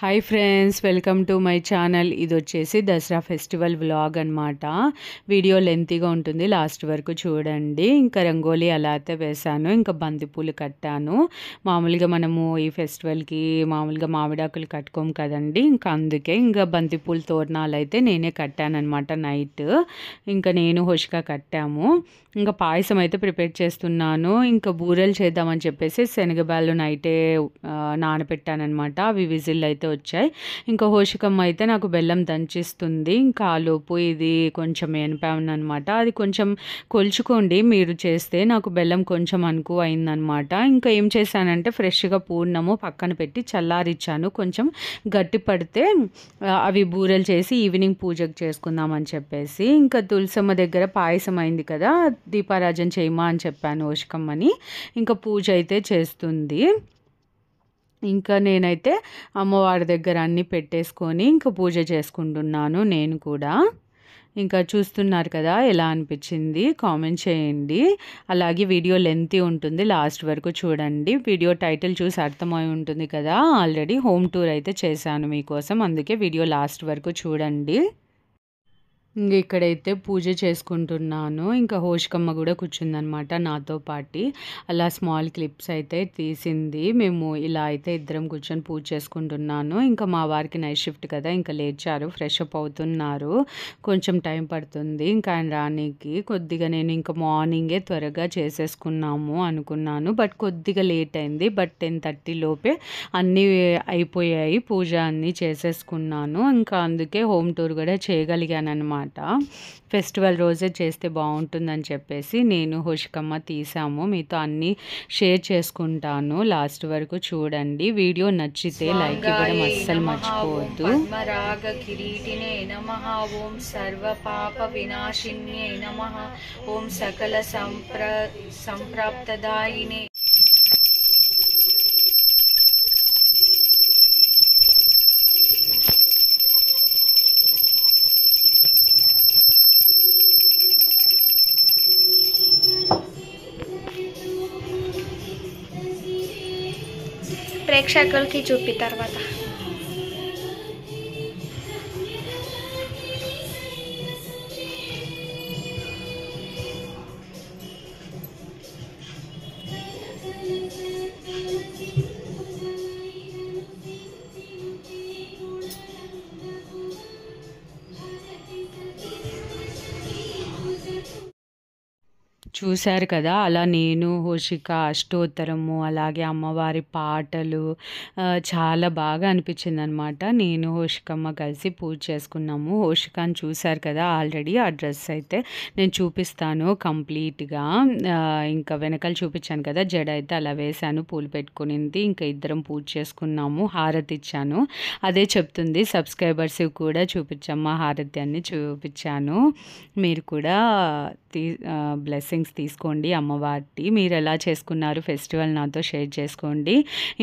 Hi friends, welcome to my channel. ఇది వచ్చేసి Dasara festival vlog అనమాట. వీడియో లెంతీగా ఉంటుంది, లాస్ట్ వరకు చూడండి. ఇంకా రంగోలీ అలా అయితే వేశాను, ఇంకా బంతిపూలు కట్టాను. మామూలుగా మనము ఈ ఫెస్టివల్కి మామూలుగా మామిడాకులు కట్టుకోము కదండి, ఇంకా అందుకే ఇంకా బంతిపూలు తోరణాలు అయితే నేనే కట్టాను అనమాట నైట్. ఇంకా నేను హోషిక కట్టాము. ఇంకా పాయసం అయితే ప్రిపేర్ చేస్తున్నాను. ఇంకా బూరెలు చేద్దామని చెప్పేసి శనగబాళ్ళు నైటే నానబెట్టానమాట. అవి విజిల్ అయితే వచ్చాయి. ఇంకా హోషికమ్మ అయితే నాకు బెల్లం దంచిస్తుంది. ఇంకా ఆలోపు ఇది కొంచెం ఎనిపాను అనమాట. అది కొంచెం కొలుచుకోండి మీరు చేస్తే, నాకు బెల్లం కొంచెం అనుకువ అయిందనమాట. ఇంకా ఏం చేశానంటే ఫ్రెష్గా పూర్ణము పక్కన పెట్టి చల్లారిచ్చాను. కొంచెం గట్టి పడితే అవి బూరెలు చేసి ఈవినింగ్ పూజకు చేసుకుందామని చెప్పేసి, ఇంకా తులసమ్మ దగ్గర పాయసం అయింది కదా, దీపారాజన చేయమా అని చెప్పాను హోషికమ్మని. ఇంకా పూజ అయితే చేస్తుంది. ఇంకా నేనైతే అమ్మవారి దగ్గర అన్నీ పెట్టేసుకొని ఇంకా పూజ చేసుకుంటున్నాను నేను కూడా. ఇంకా చూస్తున్నారు కదా, ఎలా అనిపించింది కామెంట్ చేయండి. అలాగే వీడియో లెంతీ ఉంటుంది, లాస్ట్ వరకు చూడండి. వీడియో టైటిల్ చూసి అర్థమై ఉంటుంది కదా, ఆల్రెడీ హోమ్ టూర్ అయితే చేశాను మీకోసం, అందుకే వీడియో లాస్ట్ వరకు చూడండి. ఇంక ఇక్కడైతే పూజ చేసుకుంటున్నాను. ఇంకా హోషికమ్మ కూడా కూర్చుందనమాట నాతో పాటి. అలా స్మాల్ క్లిప్స్ అయితే తీసింది. మేము ఇలా అయితే ఇద్దరం కూర్చొని పూజ చేసుకుంటున్నాను. ఇంకా మా వారికి నైట్ షిఫ్ట్ కదా, ఇంకా లేచారు, ఫ్రెష్ అప్ అవుతున్నారు. కొంచెం టైం పడుతుంది ఇంకా ఆయన రానికి. కొద్దిగా నేను ఇంకా మార్నింగే త్వరగా చేసేసుకున్నాము అనుకున్నాను, బట్ కొద్దిగా లేట్ అయింది. బట్ 10:30 లోపే అన్నీ అయిపోయాయి, పూజ అన్నీ చేసేసుకున్నాను. ఇంకా అందుకే హోమ్ టూర్ కూడా చేయగలిగాను అనమాట. ఫెస్టివల్ రోజే చేస్తే బాగుంటుందని చెప్పేసి నేను హోషికమ్మ తీసాము. మీతో అన్నీ షేర్ చేసుకుంటాను, లాస్ట్ వరకు చూడండి. వీడియో నచ్చితే లైక్ ఇవ్వడం అస్సలు మర్చిపోవద్దు. పద్మరాగ కిరీటినే నమః. ఓం సర్వ పాప వినాశిన్యే నమః. ఓం సకల సంప్రాప్తదాయినే. ప్రేక్షకులకి చూపి తర్వాత చూశారు కదా, అలా నేను హోషిక అష్టోత్తరము అలాగే అమ్మవారి పాటలు చాలా బాగా అనిపించింది అనమాట. నేను హోషికమ్మ కలిసి పూజ చేసుకున్నాము. హోషికాని చూశారు కదా, ఆల్రెడీ ఆ డ్రెస్ అయితే నేను చూపిస్తాను కంప్లీట్గా. ఇంకా వెనకాల చూపించాను కదా, జడ అయితే అలా వేశాను, పూలు పెట్టుకునింది. ఇంకా ఇద్దరం పూజ చేసుకున్నాము, హారతి ఇచ్చాను. అదే చెప్తుంది, సబ్స్క్రైబర్స్ కూడా చూపించమ్మా హారతి అని చూపించాను. మీరు కూడా బ్లెస్సింగ్స్ తీసుకోండి అమ్మవారి. మీరు ఎలా చేసుకున్నారు ఫెస్టివల్ నాతో షేర్ చేసుకోండి.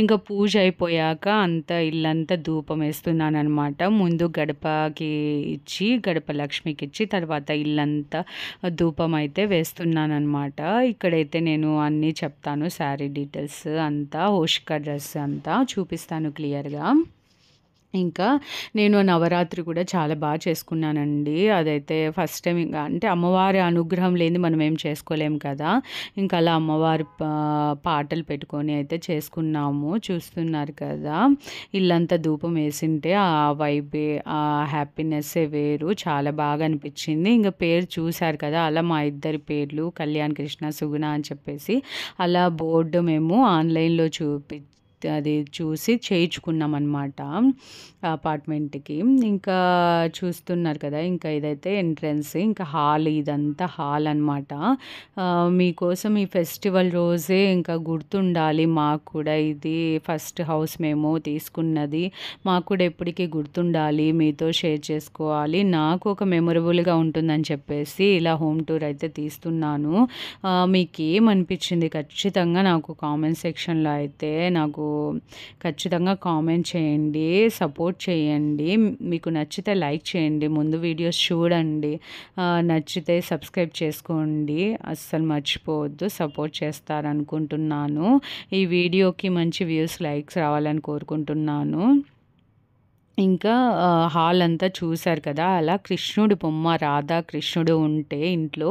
ఇంకా పూజ అయిపోయాక అంతా ఇల్లంతా ధూపం వేస్తున్నాను అనమాట. ముందు గడపకి ఇచ్చి, గడప లక్ష్మికి ఇచ్చి, తర్వాత ఇల్లంతా ధూపం అయితే వేస్తున్నాను అనమాట. ఇక్కడైతే నేను అన్నీ చెప్తాను, శారీ డీటెయిల్స్ అంతా, హోషిక డ్రెస్ అంతా చూపిస్తాను క్లియర్గా. ఇంకా నేను నవరాత్రి కూడా చాలా బాగా చేసుకున్నానండి. అదైతే ఫస్ట్ టైం. ఇంకా అంటే అమ్మవారి అనుగ్రహం లేని మనం ఏం చేసుకోలేం కదా, ఇంకా అలా అమ్మవారి పాటలు పెట్టుకొని అయితే చేసుకున్నాము. చూస్తున్నారు కదా, ఇల్లంతా ధూపం వేసింటే ఆ వైబే, ఆ హ్యాపీనెస్సే వేరు, చాలా బాగా అనిపించింది. ఇంకా పేరు చూశారు కదా, అలా మా ఇద్దరి పేర్లు కళ్యాణ్ కృష్ణ సుగుణ అని చెప్పేసి అలా బోర్డు మేము ఆన్లైన్లో అది చూసి చేయించుకున్నాం అనమాట అపార్ట్మెంట్కి. ఇంకా చూస్తున్నారు కదా, ఇంకా ఇదైతే ఎంట్రన్స్, ఇంకా హాల్, ఇదంతా హాల్ అనమాట. మీకోసం ఈ ఫెస్టివల్ రోజే ఇంకా గుర్తుండాలి మాకు కూడా, ఇది ఫస్ట్ హౌస్ మేము తీసుకున్నది, మాకు కూడా ఎప్పటికీ గుర్తుండాలి, మీతో షేర్ చేసుకోవాలి, నాకు ఒక మెమొరబుల్గా ఉంటుందని చెప్పేసి ఇలా హోమ్ టూర్ అయితే తీస్తున్నాను. మీకు ఏమనిపించింది ఖచ్చితంగా నాకు కామెంట్ సెక్షన్లో అయితే నాకు ఖచ్చితంగా కామెంట్ చేయండి, సపోర్ట్ చేయండి. మీకు నచ్చితే లైక్ చేయండి, ముందు వీడియోస్ చూడండి, నచ్చితే సబ్స్క్రైబ్ చేసుకోండి, అస్సలు మర్చిపోవద్దు, సపోర్ట్ చేస్తారనుకుంటున్నాను. ఈ వీడియోకి మంచి వ్యూస్, లైక్స్ రావాలని కోరుకుంటున్నాను. ఇంకా హాల్ అంతా చూశారు కదా! అలా కృష్ణుడి బొమ్మ రాధా, కృష్ణుడు ఉంటే ఇంట్లో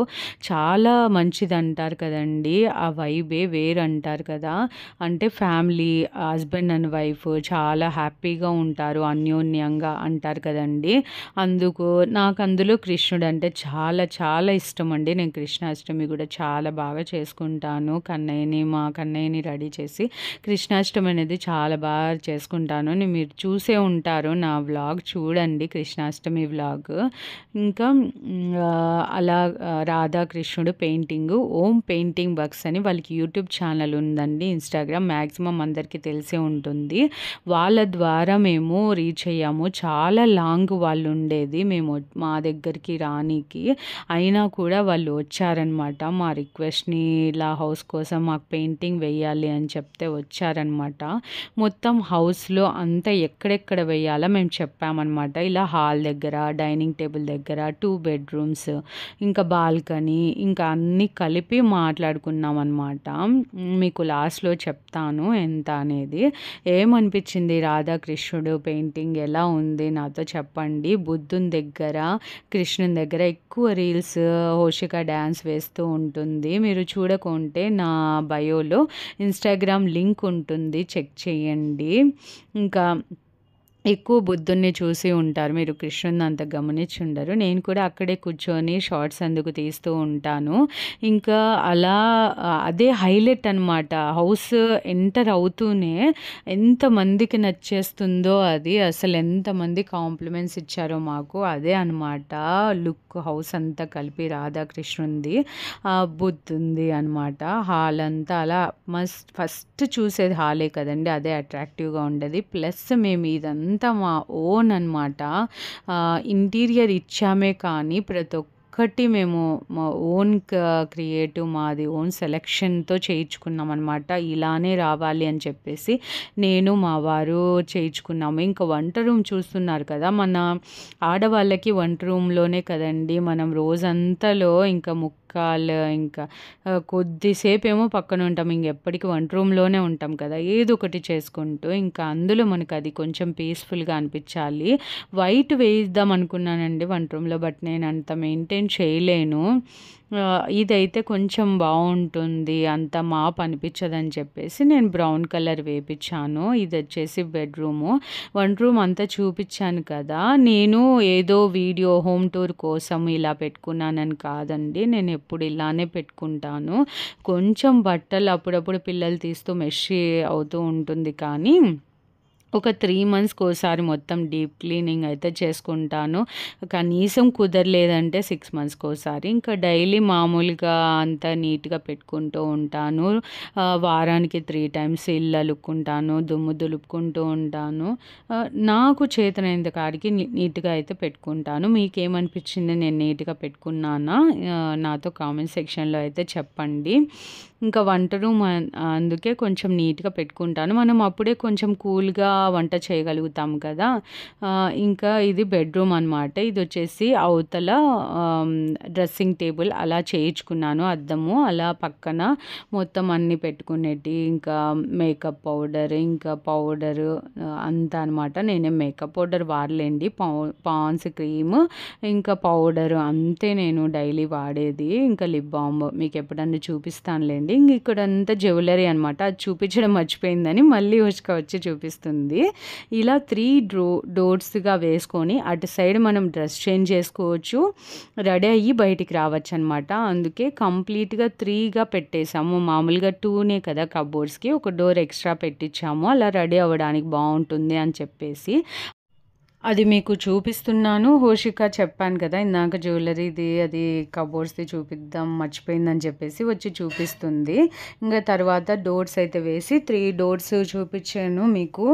చాలా మంచిదంటారు కదండీ! ఆ వైబే వేరంటారు కదా! అంటే ఫ్యామిలీ హస్బెండ్ అండ్ వైఫ్ చాలా హ్యాపీగా ఉంటారు, అన్యోన్యంగా అంటారు కదండీ! నాకు అందులో కృష్ణుడు అంటే చాలా చాలా ఇష్టమండి. నేను కృష్ణాష్టమి కూడా చాలా బాగా చేసుకుంటాను. మా కన్నయ్యని రెడీ చేసి కృష్ణాష్టమి అనేది చాలా బాగా చేసుకుంటాను. మీరు చూసే ఉంటారు. నా వ్లాగ్ చూడండి, కృష్ణాష్టమి వ్లాగ్. ఇంకా అలా రాధాకృష్ణుడు పెయింటింగ్ ఓం పెయింటింగ్ వర్క్స్ అని వాళ్ళకి యూట్యూబ్ ఛానల్ ఉందండి, ఇన్స్టాగ్రామ్ మ్యాక్సిమం అందరికీ తెలిసే ఉంటుంది. వాళ్ళ ద్వారా మేము రీచ్ అయ్యాము. చాలా లాంగ్ వాళ్ళు ఉండేది మేము మా దగ్గరికి రానీకి, అయినా కూడా వాళ్ళు వచ్చారనమాట. మా రిక్వెస్ట్ని ఇలా హౌస్ కోసం మాకు పెయింటింగ్ వేయాలి అని చెప్తే వచ్చారనమాట. మొత్తం హౌస్లో అంతా ఎక్కడెక్కడ వేయాలో మేము చెప్పామన్నమాట. ఇలా హాల్ దగ్గర, డైనింగ్ టేబుల్ దగ్గర, 2 బెడ్రూమ్స్, ఇంకా బాల్కనీ, ఇంకా అన్నీ కలిపి మాట్లాడుకున్నాం అనమాట. మీకు లాస్ట్లో చెప్తాను ఎంత అనేది. ఏమనిపించింది రాధాకృష్ణుడు పెయింటింగ్ ఎలా ఉంది నాతో చెప్పండి. బుద్ధుని దగ్గర, కృష్ణుని దగ్గర ఎక్కువ రీల్స్ హోషిక డ్యాన్స్ వేస్తూ ఉంటుంది. మీరు చూడకుంటే నా బయోలో ఇన్స్టాగ్రామ్ లింక్ ఉంటుంది, చెక్ చేయండి. ఇంకా ఎక్కువ బుద్ధుడిని చూసి ఉంటారు. మీరు కృష్ణుడిని అంత గమనించి ఉండరు. నేను కూడా అక్కడే కూర్చొని షార్ట్స్ అందుకు తీస్తూ ఉంటాను. ఇంకా అలా అదే హైలైట్ అనమాట. హౌస్ ఎంటర్ అవుతూనే ఎంతమందికి నచ్చేస్తుందో అది, అసలు ఎంతమంది కాంప్లిమెంట్స్ ఇచ్చారో మాకు, అదే అనమాట లుక్. హౌస్ అంతా కలిపి రాధాకృష్ణుంది, బుద్ధుంది అనమాట. హాల్ అంతా అలా ఫస్ట్ చూసేది హాలే కదండి, అదే అట్రాక్టివ్గా ఉండేది. ప్లస్ మేము ఇదంతా మా ఓన్ అనమాట. ఇంటీరియర్ ఇచ్చామే కానీ ప్రతి ఒక్కటి మేము మా ఓన్ క్రియేటివ్, మాది ఓన్ సెలెక్షన్తో చేయించుకున్నాం అనమాట. ఇలానే రావాలి అని చెప్పేసి నేను మా వారు చేయించుకున్నాము. ఇంకా వంట రూమ్ చూస్తున్నారు కదా, మన ఆడవాళ్ళకి వంట రూమ్లోనే కదండి మనం రోజంతలో ఇంకా ఇంకా కొద్దిసేపు ఏమో పక్కన ఉంటాం, ఇంకెప్పటికీ వంట రూమ్లోనే ఉంటాం కదా, ఏదో ఒకటి చేసుకుంటూ. ఇంకా అందులో మనకు అది కొంచెం పీస్ఫుల్గా అనిపించాలి. వైట్ వేయిద్దాం అనుకున్నానండి వంట రూమ్లో, బట్ నేను అంత మెయింటైన్ చేయలేను. ఇదైతే కొంచెం బాగుంటుంది, అంత మాప్ అనిపించదని చెప్పేసి నేను బ్రౌన్ కలర్ వేయించాను. ఇది వచ్చేసి బెడ్రూము. వంట రూమ్ అంతా చూపించాను కదా, నేను ఏదో వీడియో హోమ్ టూర్ కోసం ఇలా పెట్టుకున్నానని కాదండి, నేను ఎప్పుడు ఇలానే పెట్టుకుంటాను. కొంచెం బట్టలు అప్పుడప్పుడు పిల్లలు తీస్తూ మెషీ అవుతూ ఉంటుంది, కానీ ఒక 3 మంత్స్కి ఒకసారి మొత్తం డీప్ క్లీనింగ్ అయితే చేసుకుంటాను. కనీసం కుదరలేదంటే 6 మంత్స్కి ఒకసారి. ఇంకా డైలీ మామూలుగా అంతా నీట్గా పెట్టుకుంటూ ఉంటాను. వారానికి 3 టైమ్స్ ఇల్లు అలుక్కుంటాను, దుమ్ము దులుపుకుంటూ ఉంటాను. నాకు చేతనైనంత కాడికి నీట్గా అయితే పెట్టుకుంటాను. మీకేమనిపించింది నేను నీట్గా పెట్టుకున్నానా? నాతో కామెంట్ సెక్షన్లో అయితే చెప్పండి. ఇంకా వంట రూమ్ అందుకే కొంచెం నీట్గా పెట్టుకుంటాను. మనం అప్పుడే కొంచెం కూల్గా వంట చేయగలుగుతాం కదా. ఇంకా ఇది బెడ్రూమ్ అనమాట. ఇది వచ్చేసి అవతల డ్రెస్సింగ్ టేబుల్ అలా చేయించుకున్నాను, అద్దము అలా పక్కన మొత్తం అన్నీ పెట్టుకునేటి. ఇంకా మేకప్ పౌడర్, ఇంకా పౌడరు అంతా అనమాట. నేనే మేకప్ పౌడర్ వాడలేండి, పాన్స్ క్రీమ్ ఇంకా పౌడరు అంతే నేను డైలీ వాడేది. ఇంకా లిప్ బామ్ మీకు ఎప్పుడన్నా చూపిస్తానులేండి. ఇంక ఇక్కడ అంతా జ్యువెలరీ అనమాట, అది చూపించడం మర్చిపోయిందని మళ్ళీ వచ్చి చూపిస్తుంది. ఇలా 3 డోర్స్గా వేసుకొని అటు సైడ్ మనం డ్రెస్ చేంజ్ చేసుకోవచ్చు, రెడీ అయ్యి బయటికి రావచ్చు అనమాట. అందుకే కంప్లీట్గా 3గా పెట్టేసాము. మామూలుగా 2నే కదా కబోర్డ్స్కి, ఒక డోర్ ఎక్స్ట్రా పెట్టించాము, అలా రెడీ అవ్వడానికి బాగుంటుంది అని చెప్పేసి. అది మీకు చూపిస్తున్నాను. హోషిక చెప్పాను కదా ఇందాక జ్యువెలరీది, అది కబోర్డ్స్ది చూపిద్దాం మర్చిపోయిందని చెప్పేసి వచ్చి చూపిస్తుంది. ఇంకా తర్వాత డోర్స్ అయితే వేసి 3 డోర్స్ చూపించాను మీకు.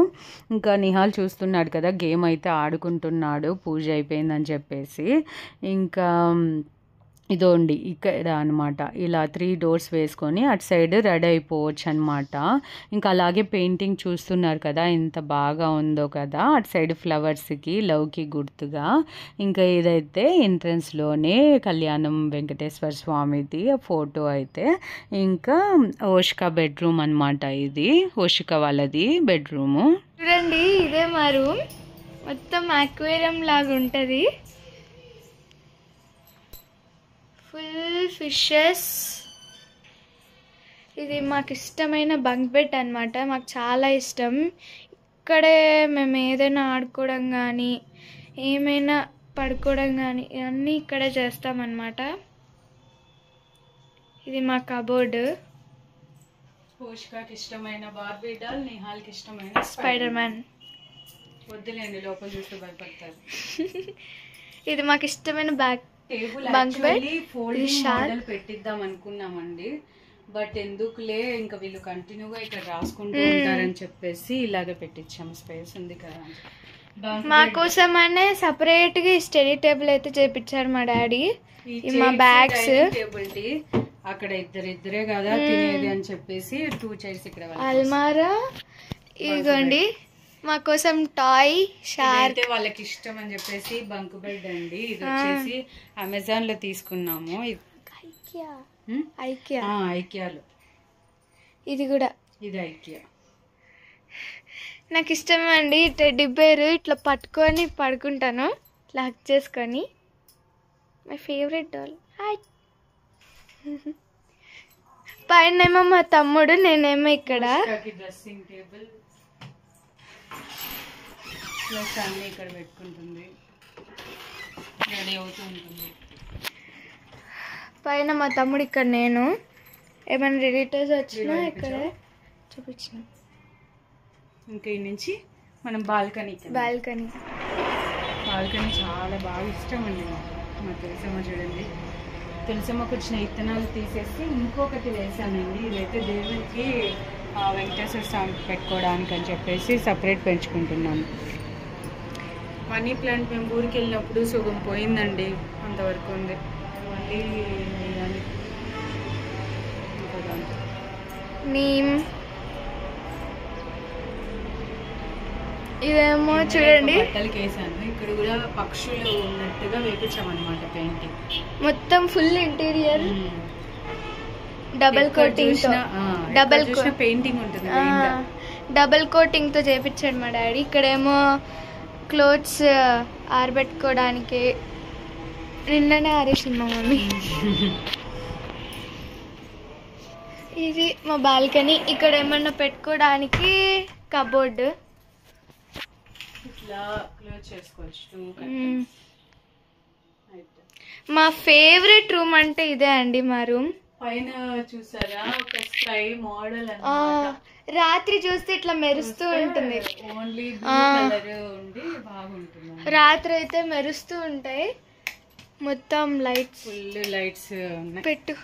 ఇంకా నిహాల్ చూస్తున్నాడు కదా, గేమ్ అయితే ఆడుకుంటున్నాడు, పూజ అయిపోయిందని చెప్పేసి. ఇంకా ఇదోండి ఇక్కడ అనమాట, ఇలా 3 డోర్స్ వేసుకొని అటు సైడ్ రెడీ అయిపోవచ్చు అనమాట. ఇంకా అలాగే పెయింటింగ్ చూస్తున్నారు కదా ఎంత బాగా ఉందో కదా, అటు సైడ్ ఫ్లవర్స్కి లవ్కి గుర్తుగా. ఇంకా ఇదైతే ఎంట్రన్స్లోనే కళ్యాణం వెంకటేశ్వర స్వామిది ఫోటో అయితే. ఇంకా హోషిక బెడ్రూమ్ అనమాట, ఇది హోషిక వాళ్ళది బెడ్రూము. చూడండి, ఇదే మా రూమ్. మొత్తం అక్వేరియం లాగా ఉంటుంది. Full fishes. ఇది మాకు ఇష్టమైన బంక్ బెడ్ అనమాట. మాకు చాలా ఇష్టం. ఇక్కడే మేము ఏదైనా ఆడుకోవడం కానీ ఏమైనా పడుకోవడం కానీ ఇవన్నీ ఇక్కడే చేస్తామన్నమాట. ఇది మా కబోర్డ్. పోషికాకి ఇష్టమైన బార్బీ డాల్, నిహాల్కి ఇష్టమైన స్పైడర్ మ్యాన్. వద్దులేండి, లోపల చూస్తే భయపడతారు. ఇది మాకు ఇష్టమైన table bunk bed. Folding model పెట్టిద్దాం అనుకున్నామండి, బట్ ఎందుకులే ఇంకా వీళ్ళు కంటిన్యూగా ఇక్కడ రాసుకుంటూ ఉంటారని చెప్పేసి ఇలాగే పెట్టించాము. స్పేస్ ఉంది కదా. మా కోసం అనే సపరేట్ గా స్టడీ టేబుల్ అయితే చేపించారు మా డాడీ. మా బ్యాగ్స్ టేబుల్ టీ అక్కడ ఇద్దరే కదా తినేది అని చెప్పేసి 2 చైర్స్ ఇక్కడ. అల్మారా. ఇదిగోండి మా కోసం టాయ్ షార్క్. వాళ్ళకి ఇష్టం అని చెప్పేసి బంక్ బెడ్ అండి. ఇది వచ్చేసి అమెజాన్ లో తీసుకున్నాము. ఐకియాలో. ఇది కూడా ఇది ఐకియా. నాకు ఇష్టమే అండి. టెడ్డీ బేర్ ఇట్లా పట్టుకొని పడుకుంటాను, ఇట్లా హక్ చేసుకొని. My favourite doll. హాయ్. పైనేమో మా తమ్ముడు, నేనేమో ఇక్కడ. డ్రెస్సింగ్ టేబుల్ ప్లస్ అన్ని ఇక్కడ పెట్టుకుంటుంది, రెడీ అవుతూ ఉంటుంది. పైన మా తమ్ముడు, ఇక్కడ నేను. ఏమైనా రిలేటివ్స్ వచ్చినా ఇక్కడ చూపించిన. ఇంకా ఈ నుంచి మనం బాల్కనీ చాలా బాగా ఇష్టం అండి మా తులసమ్మ. చూడండి, తులసమ్మకు వచ్చిన విత్తనాలు తీసేసి ఇంకొకటి వేసానండి. ఇదైతే దేవుడికి వెంకటేశ్వర స్వామికి పెట్టుకోవడానికి అని చెప్పేసి సపరేట్ పెంచుకుంటున్నాను. మనీ ప్లాంట్ మేము ఊరికి వెళ్ళినప్పుడు సుగం పోయిందండి, అంతవరకు ఉంది. మళ్ళీ నీమ్. ఇదేమో చూడండి బట్టలకి వేసాను. ఇక్కడ కూడా పక్షులు ఉన్నట్టుగా వేపించామన్నమాట పెయింటింగ్. మొత్తం ఫుల్ ఇంటీరియర్ డబల్ కోటింగ్ తో. పెయింటింగ్ ఉంటుంది, డబల్ కోటింగ్ తో చేపించాడు మా డాడీ. ఇక్కడేమో క్లోత్స్ ఆరబెట్టుకోవడానికి. నిన్ననే ఆరేసింది మా మమ్మీ. ఇది మా బాల్కనీ. ఇక్కడ ఏమన్నా పెట్టుకోవడానికి కబోర్డ్. మా ఫేవరెట్ రూమ్ అంటే ఇదే అండి మా రూమ్. పైన చూసారా ఒక స్కై మోడల్. రాత్రి చూస్తే ఇట్లా మెరుస్తూ ఉంటుంది. ఓన్లీ కలర్ ఉండి బాగుంటుంది. రాత్రి అయితే మెరుస్తూ ఉంటాయి మొత్తం. లైట్స్, ఫుల్ లైట్స్ పెట్టు.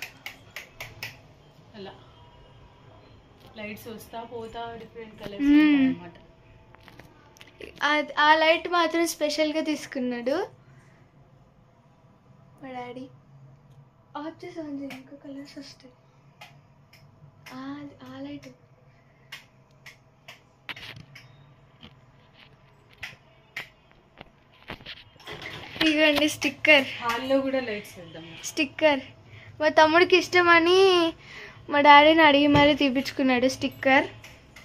అలా లైట్స్ వస్తా పోతా డిఫరెంట్ కలర్స్ అన్నమాట. ఆ లైట్ మాత్రం స్పెషల్గా తీసుకున్నాడు మా డాడీ. ఆఫ్ చేసి ఇంకో కలర్స్ వస్తాయి. ఆ లైట్. ఇదిగోండి స్టిక్కర్. హాల్లో కూడా లైట్స్ వేద్దాం. స్టిక్కర్ మా తమ్ముడికి ఇష్టమని మా డాడీని అడిగి మరీ తీపించుకున్నాడు స్టిక్కర్.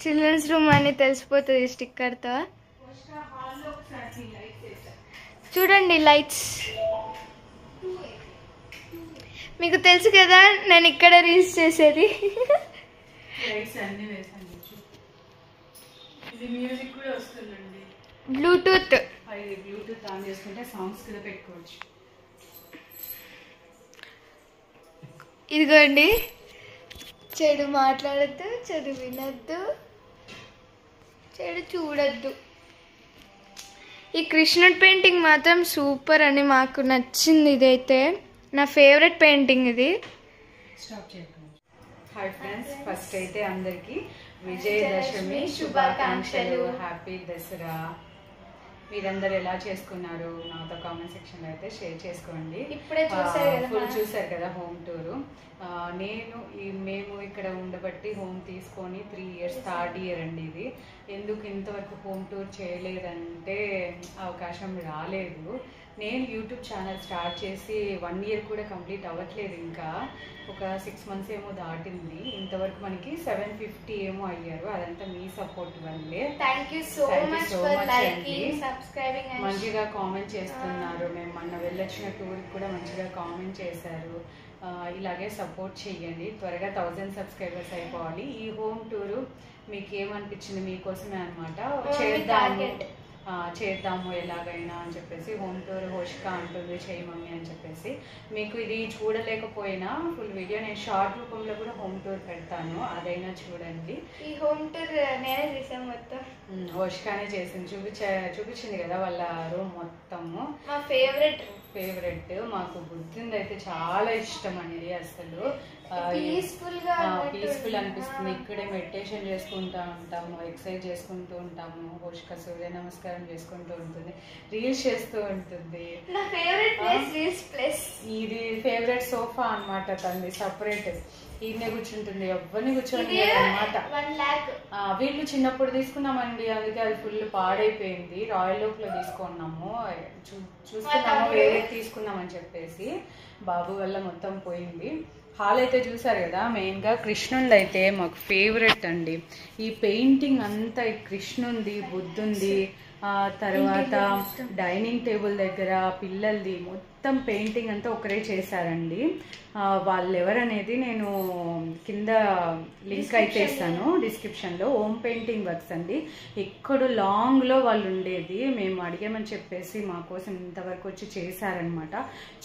చిల్డ్రన్స్ రూమ్ అని తెలిసిపోతుంది స్టిక్కర్తో. చూడండి లైట్స్. మీకు తెలుసు కదా నేను ఇక్కడ రీల్స్ చేసేది. బ్లూటూత్ ఆన్ చేసుకుంటే సాంగ్స్ కూడా పెట్టుకోవచ్చు. ఇదిగోండి, చెడు మాట్లాడద్దు, చెడు వినద్దు, చెడు చూడద్దు. ఈ కృష్ణుడి పెయింటింగ్ మాత్రం సూపర్ అని మాకు నచ్చింది. ఇదైతే నా ఫేవరెట్ పెయింటింగ్ ఇది. స్టాప్ చేయకండి. హాయ్ ఫ్రెండ్స్, ఫస్ట్ అయితే అందరికీ విజయదశమి శుభాకాంక్షలు. హ్యాపీ దసరా. మీరందరూ ఎలా చేసుకున్నారు నాతో కామెంట్ సెక్షన్లో అయితే షేర్ చేసుకోండి. ఇప్పుడే ఫుల్ చూసారు కదా హోమ్ టూరు. మేము ఇక్కడ ఉండబట్టి హోమ్ తీసుకొని 3 ఇయర్స్, థర్డ్ ఇయర్ అండి ఇది. ఎందుకు ఇంతవరకు హోమ్ టూర్ చేయలేదంటే అవకాశం రాలేదు. నేను యూట్యూబ్ ఛానల్ స్టార్ట్ చేసి 1 year కూడా కంప్లీట్ అవ్వట్లేదు, ఇంకా ఒక 6 months ఏమో దాటింది. ఇంతవరకు మనకి 750 ఏమో అయ్యారు. అదంతా మీ సపోర్ట్ వల్లే. Thank you so much for liking, subscribing. మంచిగా కామెంట్ చేస్తున్నారు. మేము మొన్న వెళ్ళొచ్చిన టూర్కి కూడా మంచిగా కామెంట్ చేశారు. ఇలాగే సపోర్ట్ చేయండి. త్వరగా 1000 subscribers అయిపోవాలి. ఈ హోమ్ టూరు మీకు ఏమనిపించింది, మీకోసమే అనమాట. చేద్దాము ఎలాగైనా అని చెప్పేసి. హోమ్ టూర్ హోషిక అంటుంది చేయి మమ్మీ అని చెప్పేసి. మీకు ఇది చూడలేకపోయినా ఫుల్ వీడియో నేను షార్ట్ రూపంలో కూడా హోమ్ టూర్ పెడతాను, అదైనా చూడండి. ఈ హోమ్ టూర్ నేనే చేసాను మొత్తం. హోషికానే చేసింది, చూపించింది కదా వాళ్ళ రూమ్ మొత్తము. మా ఫేవరెట్ మాకు బుద్ధింది అయితే చాలా ఇష్టం అండి. అసలు పీస్ఫుల్ అనిపిస్తుంది. ఇక్కడే మెడిటేషన్ చేసుకుంటూ ఉంటాము, ఎక్సర్సైజ్ చేసుకుంటూ ఉంటాము. హోషిక సూర్య నమస్కారం చేసుకుంటూ ఉంటుంది, రీల్స్ చేస్తూ ఉంటుంది. ఇది ఫేవరెట్ సోఫా అన్నమాట తనది, సపరేట్. ఈయనే కూర్చుంటుంది, ఎవరిని కూర్చోండి అనమాట. వీళ్ళు చిన్నప్పుడు తీసుకున్నామండి, అందుకే అది ఫుల్ పాడైపోయింది. రాయల్ ఓక్ లో తీసుకున్నాము, చూస్తున్నాము వేరే తీసుకున్నామని చెప్పేసి. బాబు వల్ల మొత్తం పోయింది. హాల్ అయితే చూసారు కదా. మెయిన్గా కృష్ణుంది అయితే మాకు ఫేవరెట్ అండి. ఈ పెయింటింగ్ అంతా కృష్ణుంది, బుద్ధుంది, తర్వాత డైనింగ్ టేబుల్ దగ్గర పిల్లలది మొత్తం పెయింటింగ్ అంతా ఒకరే చేశారండి. వాళ్ళు ఎవరనేది నేను కింద లింక్ అయితే ఇస్తాను డిస్క్రిప్షన్లో. హోమ్ పెయింటింగ్ వర్క్స్ అండి. ఎక్కడో లాంగ్లో వాళ్ళు ఉండేది, మేము అడిగామని చెప్పేసి మా కోసం ఇంతవరకు వచ్చి చేశారనమాట.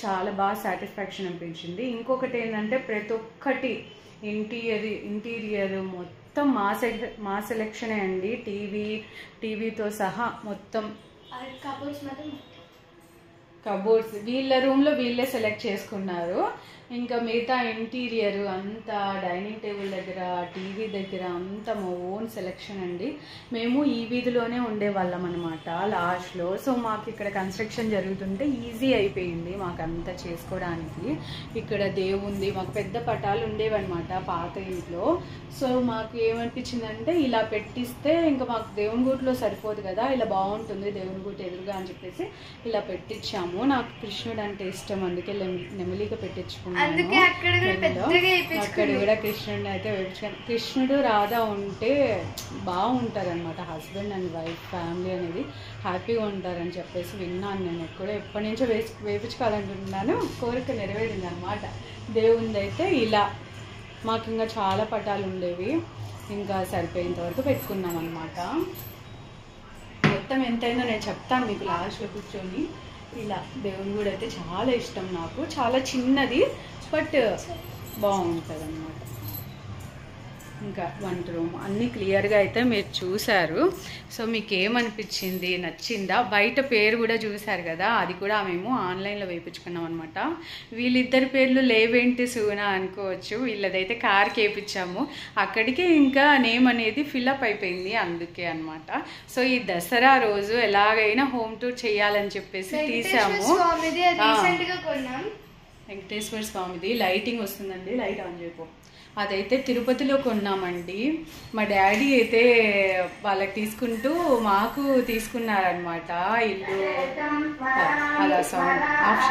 చాలా బాగా సాటిస్ఫాక్షన్ అనిపించింది. ఇంకొకటి ఏంటంటే ప్రతి ఒక్కటి ఇంటీరియర్ మొత్తం మా సెలెక్షనే అండి. టీవీతో సహా మొత్తం కబోర్డ్స్ వీళ్ళ రూమ్లో వీళ్ళే సెలెక్ట్ చేసుకున్నారు. ఇంకా మిగతా ఇంటీరియర్ అంతా డైనింగ్ టేబుల్ దగ్గర, టీవీ దగ్గర అంతా మా ఓన్ సెలెక్షన్ అండి. మేము ఈ వీధిలోనే ఉండేవాళ్ళం అనమాట లాస్ట్లో. సో మాకు ఇక్కడ కన్స్ట్రక్షన్ జరుగుతుంటే ఈజీ అయిపోయింది మాకు అంతా చేసుకోవడానికి. ఇక్కడ దేవుంది, మాకు పెద్ద పటాలు ఉండేవన్నమాట పాత ఇంట్లో. సో మాకు ఏమనిపించిందంటే ఇలా పెట్టిస్తే ఇంకా మాకు దేవుని గుడిలో సరిపోదు కదా, ఇలా బాగుంటుంది దేవుని గుడి ఎదురుగా అని చెప్పేసి ఇలా పెట్టించాము. నాకు కృష్ణుడు అంటే ఇష్టం, అందుకే నెమలిగా పెట్టించుకున్నాను. అక్కడ కూడా కృష్ణుడిని అయితే వేయించుకున్నాను. కృష్ణుడు రాధా ఉంటే బాగుంటారు అనమాట. హస్బెండ్ అండ్ వైఫ్ ఫ్యామిలీ అనేది హ్యాపీగా ఉంటారని చెప్పేసి విన్నాను. నేను ఎప్పటి నుంచో వేయించుకోవాలనుకుంటున్నాను, కోరిక నెరవేరింది అనమాట. దేవుంది అయితే ఇలా. మాకు ఇంకా చాలా పటాలు ఉండేవి, ఇంకా సరిపోయేంత వరకు పెట్టుకున్నాం అనమాట. మొత్తం ఎంతైందో నేను చెప్తాను మీకు లాస్ట్లో కూర్చొని. ఇలా దేవుని గుడి అయితే చాలా ఇష్టం నాకు. చాలా చిన్నది బట్ బాగుంటుంది అన్నమాట. ఇంకా వంట రూమ్ అన్నీ క్లియర్గా అయితే మీరు చూసారు. సో మీకు ఏమనిపించింది, నచ్చిందా? బయట పేరు కూడా చూసారు కదా, అది కూడా మేము ఆన్లైన్లో వేయించుకున్నాం అనమాట. వీళ్ళిద్దరి పేర్లు లేవేంటి సూనా అనుకోవచ్చు, వీళ్ళదైతే కార్కి వేయించాము. అక్కడికి ఇంకా నేమ్ అనేది ఫిల్అప్ అయిపోయింది, అందుకే అనమాట. సో ఈ దసరా రోజు ఎలాగైనా హోమ్ టూర్ చేయాలని చెప్పేసి తీసాము. వెంకటేశ్వర స్వామిది లైటింగ్ వస్తుందండి, లైట్ ఆన్ చేయపో. అదైతే తిరుపతిలో కొన్నామండి. మా డాడీ అయితే వాళ్ళకి తీసుకుంటూ మాకు తీసుకున్నారనమాట ఇల్లు. అలా సౌండ్ ఆఫ్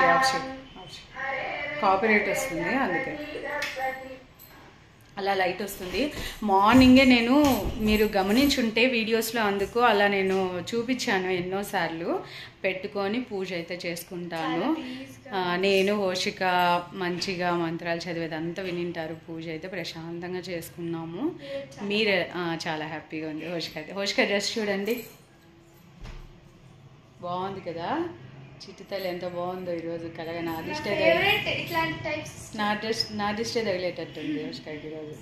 కాపీరైట్ వస్తుంది, అందుకే అలా లైట్ వస్తుంది. మార్నింగే నేను మీరు గమనించుంటే వీడియోస్లో అందుకు అలా నేను చూపించాను ఎన్నోసార్లు. పెట్టుకొని పూజ అయితే చేసుకుంటాను నేను. హోషిక మంచిగా మంత్రాలు చదివేదంతా వినింటారు. పూజ అయితే ప్రశాంతంగా చేసుకున్నాము. మీరు చాలా హ్యాపీగా ఉంది హోషిక డ్రెస్ చూడండి, బాగుంది కదా. చిట్టుతల్లి ఎంత బాగుందో ఈరోజు కలగా. నా దిష్టే తగిలేటట్టుంది హోషికకి ఈరోజు.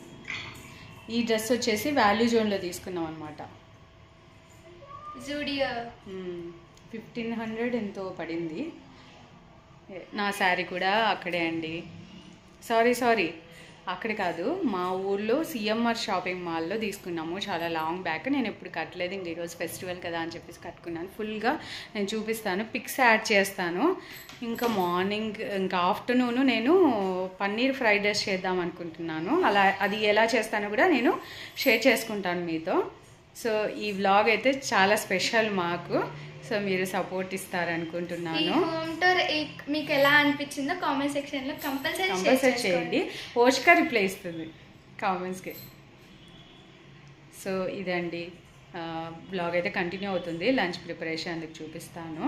ఈ డ్రెస్ వచ్చేసి వాల్యూ జోన్లో తీసుకున్నాం అనమాట. 1500 ఎంతో పడింది. నా శారీ కూడా అక్కడే అండి. సారీ అక్కడ కాదు, మా ఊర్లో సిఎంఆర్ షాపింగ్ మాల్లో తీసుకున్నాము. చాలా లాంగ్ బ్యాక్, నేను ఎప్పుడు కట్టలేదు. ఇంక ఈరోజు ఫెస్టివల్ కదా అని చెప్పేసి కట్టుకున్నాను. ఫుల్గా నేను చూపిస్తాను, పిక్స్ యాడ్ చేస్తాను. ఇంకా మార్నింగ్ ఇంకా ఆఫ్టర్నూన్ నేను పన్నీర్ ఫ్రైడ్ రైస్ చేద్దాం అనుకుంటున్నాను. అది ఎలా చేస్తానో కూడా నేను షేర్ చేసుకుంటాను మీతో. సో ఈ వ్లాగ్ అయితే చాలా స్పెషల్ మాకు. సో మీరు సపోర్ట్ ఈ ఇస్తారనుకుంటున్నాను. హోమ్ టూర్ మీకు ఎలా అనిపించిందో కామెంట్ సెక్షన్లో కంపల్సరీ చేయండి. హోష్కా రిప్లై ఇస్తుంది కామెంట్స్కి. సో ఇదండి బ్లాగ్ అయితే కంటిన్యూ అవుతుంది. లంచ్ ప్రిపరేషన్ అందుకు చూపిస్తాను.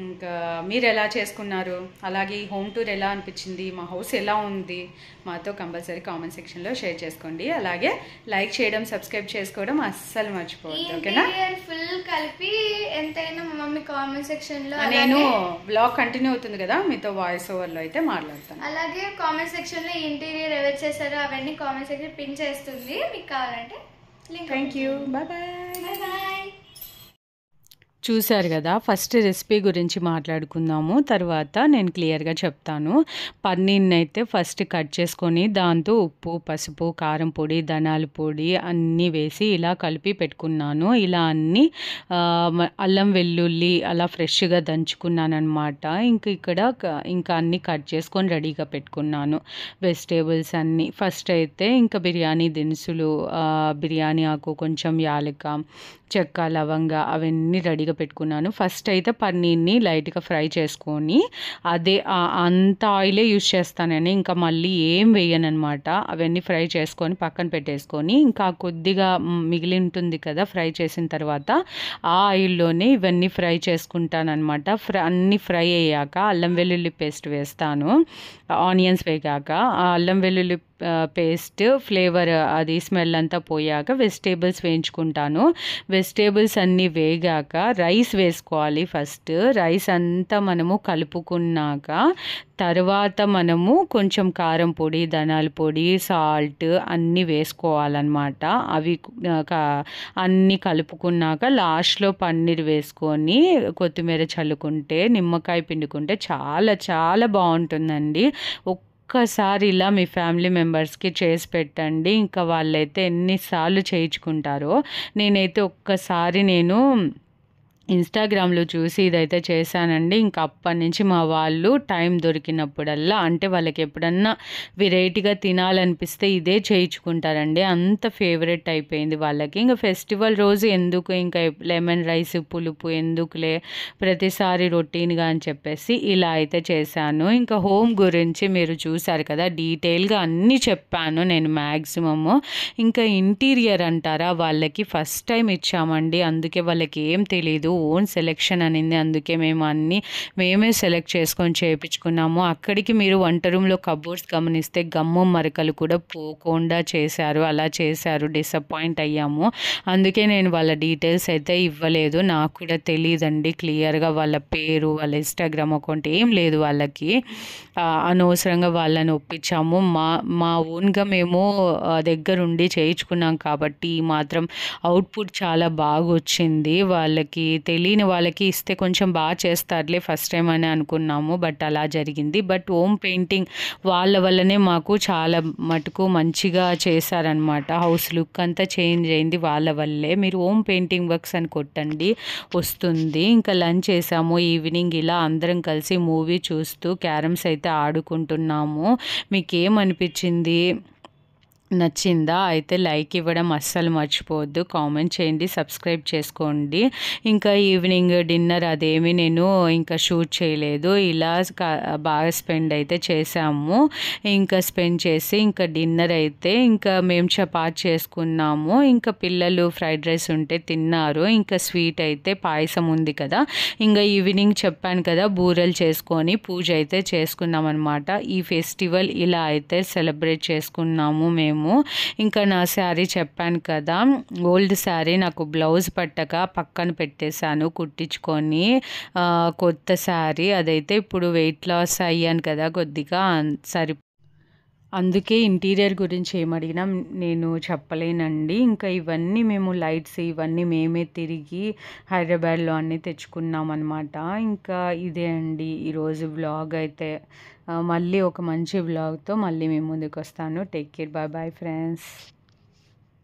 ఇంకా మీరు ఎలా చేసుకున్నారు, అలాగే ఈ హోమ్ టూర్ ఎలా అనిపించింది, మా హౌస్ ఎలా ఉంది మాతో కంపల్సరీ కామెంట్ సెక్షన్లో షేర్ చేసుకోండి. అలాగే లైక్ చేయడం, సబ్స్క్రైబ్ చేసుకోవడం అస్సలు మర్చిపోవద్దు. ఓకేనా? ఫుల్ కలిపి ఎంతైనా మా మమ్మీ కామెంట్ సెక్షన్లో నేను బ్లాగ్ కంటిన్యూ అవుతుంది కదా, మీతో వాయిస్ ఓవర్లో అయితే మాట్లాడతాను. అలాగే కామెంట్ సెక్షన్లో ఇంటీరియర్ ఎవరు చేశారో అవన్నీ కామెంట్ సెక్షన్ పిన్ చేస్తుంది. మీకు కావాలంటే link. Thank you. Bye. Bye. చూశారు కదా, ఫస్ట్ రెసిపీ గురించి మాట్లాడుకుందాము, తర్వాత నేను క్లియర్గా చెప్తాను. పన్నీర్ని అయితే ఫస్ట్ కట్ చేసుకొని దాంతో ఉప్పు, పసుపు, కారం పొడి, ధనియాల పొడి అన్నీ వేసి ఇలా కలిపి పెట్టుకున్నాను. ఇలా అన్నీ అల్లం వెల్లుల్లి అలా ఫ్రెష్గా దంచుకున్నాను అనమాట. ఇంకా అన్నీ కట్ చేసుకొని రెడీగా పెట్టుకున్నాను. వెజిటేబుల్స్ అన్నీ ఫస్ట్ అయితే ఇంకా బిర్యానీ దినుసులు, బిర్యానీ ఆకు, కొంచెం యాలక, చెక్క, లవంగ అవన్నీ రెడీగా పెట్టుకున్నాను. ఫస్ట్ అయితే పన్నీర్ని లైట్గా ఫ్రై చేసుకొని అదే అంత ఆయిలే యూస్ చేస్తానని ఇంకా మళ్ళీ ఏం వేయను అనమాట. అవన్నీ ఫ్రై చేసుకొని పక్కన పెట్టేసుకొని ఇంకా కొద్దిగా మిగిలి ఉంటుంది కదా ఫ్రై చేసిన తర్వాత ఆ ఆయిల్లోనే ఇవన్నీ ఫ్రై చేసుకుంటానమాట. అన్నీ ఫ్రై అయ్యాక అల్లం వెల్లుల్లి పేస్ట్ వేస్తాను. ఆనియన్స్ వేగాక ఆ అల్లం వెల్లుల్లి పేస్ట్ ఫ్లేవర్ అది స్మెల్ అంతా పోయాక వెజిటేబుల్స్ వేయించుకుంటాను. వెజిటేబుల్స్ అన్నీ వేగాక రైస్ వేసుకోవాలి. ఫస్ట్ రైస్ అంతా మనము కలుపుకున్నాక తర్వాత మనము కొంచెం కారం పొడి, ధనియాల పొడి, సాల్ట్ అన్నీ వేసుకోవాలన్నమాట. అవి అన్నీ కలుపుకున్నాక లాస్ట్లో పన్నీర్ వేసుకొని కొత్తిమీర చల్లుకుంటే, నిమ్మకాయ పిండుకుంటే చాలా చాలా బాగుంటుందండి. ఒక్కసారి ఇలా మీ ఫ్యామిలీ మెంబర్స్కి చేసి పెట్టండి. ఇంకా వాళ్ళైతే ఎన్నిసార్లు చేయించుకుంటారో. నేనైతే ఒక్కసారి ఇన్స్టాగ్రామ్లో చూసి ఇదైతే చేశానండి. ఇంకా అప్పటి నుంచి మా వాళ్ళు టైం దొరికినప్పుడల్లా, అంటే వాళ్ళకి ఎప్పుడన్నా వెరైటీగా తినాలనిపిస్తే ఇదే చేయించుకుంటారండి. అంత ఫేవరెట్ అయిపోయింది వాళ్ళకి. ఇంకా ఫెస్టివల్ రోజు ఎందుకు ఇంకా లెమన్ రైస్ పులుపు ఎందుకులే ప్రతిసారి రొటీన్గా అని చెప్పేసి ఇలా అయితే చేశాను. ఇంకా హోమ్ గురించి మీరు చూసారు కదా, డీటెయిల్గా అన్నీ చెప్పాను నేను మ్యాక్సిమము. ఇంకా ఇంటీరియర్ అంటారా, వాళ్ళకి ఫస్ట్ టైం ఇచ్చామండి, అందుకే వాళ్ళకి ఏం తెలీదు. ఓన్ సెలెక్షన్ అనింది, అందుకే మేమే సెలెక్ట్ చేసుకొని చేయించుకున్నాము. అక్కడికి మీరు వంట రూమ్లో కబోర్డ్స్ గమనిస్తే గమ్ము మరకలు కూడా పోకుండా చేశారు. అలా చేశారు, డిసప్పాయింట్ అయ్యాము. అందుకే నేను వాళ్ళ డీటెయిల్స్ అయితే ఇవ్వలేదు. నాకు కూడా తెలియదండి క్లియర్గా వాళ్ళ పేరు, వాళ్ళ ఇన్స్టాగ్రామ్ అకౌంట్ ఏం లేదు వాళ్ళకి. అనవసరంగా వాళ్ళని ఒప్పించాము. మా ఓన్గా మేము దగ్గరుండి చేయించుకున్నాం కాబట్టి మాత్రం అవుట్పుట్ చాలా బాగా వచ్చింది. వాళ్ళకి తెలియని వాళ్ళకి ఇస్తే కొంచెం బాగా చేస్తారులే ఫస్ట్ టైం అని అనుకున్నాము, బట్ అలా జరిగింది. బట్ హోమ్ పెయింటింగ్ వాళ్ళ వల్లనే మాకు చాలా మటుకు మంచిగా చేశారనమాట. హౌస్ లుక్ అంతా చేంజ్ అయింది వాళ్ళ వల్లే. మీరు హోమ్ పెయింటింగ్ వర్క్స్ అని కొట్టండి వస్తుంది. ఇంకా లంచ్ చేసాము. ఈవినింగ్ ఇలా అందరం కలిసి మూవీ చూస్తూ క్యారమ్స్ అయితే ఆడుకుంటున్నాము. మీకు ఏమనిపించింది, నచ్చిందా? అయితే లైక్ ఇవ్వడం అస్సలు మర్చిపోవద్దు. కామెంట్ చేయండి, సబ్స్క్రైబ్ చేసుకోండి. ఇంకా ఈవినింగ్ డిన్నర్ అదేమి నేను ఇంకా షూట్ చేయలేదు. ఇలా బాగా స్పెండ్ అయితే చేసాము. ఇంకా స్పెండ్ చేసి ఇంకా డిన్నర్ అయితే ఇంకా మేము చపాతి చేసుకున్నాము. ఇంకా పిల్లలు ఫ్రైడ్ రైస్ ఉంటే తిన్నారు. ఇంకా స్వీట్ అయితే పాయసం ఉంది కదా. ఇంకా ఈవినింగ్ చెప్పాను కదా, బూరెలు చేసుకొని పూజ అయితే చేసుకున్నాం అనమాట. ఈ ఫెస్టివల్ ఇలా అయితే సెలబ్రేట్ చేసుకున్నాము మేము. ఇంకా నా శారీ చెప్పాను కదా, ఓల్డ్ శారీ నాకు బ్లౌజ్ పట్టక పక్కన పెట్టేశాను కుట్టించుకొని. కొత్త శారీ అదైతే ఇప్పుడు వెయిట్ లాస్ అయ్యాను కదా కొద్దిగా, అందుకే ఇంటీరియర్ గురించి ఏమడిగినా నేను చెప్పలేనండి. ఇంకా ఇవన్నీ మేము లైట్స్ ఇవన్నీ మేమే తిరిగి హైదరాబాద్లో అన్నీ తెచ్చుకున్నాం అనమాట. ఇంకా ఇదే అండి ఈరోజు వ్లాగ్ అయితే. మళ్ళీ ఒక మంచి వ్లాగ్తో మళ్ళీ మేము ముందుకు వస్తాను. Take care, bye bye friends.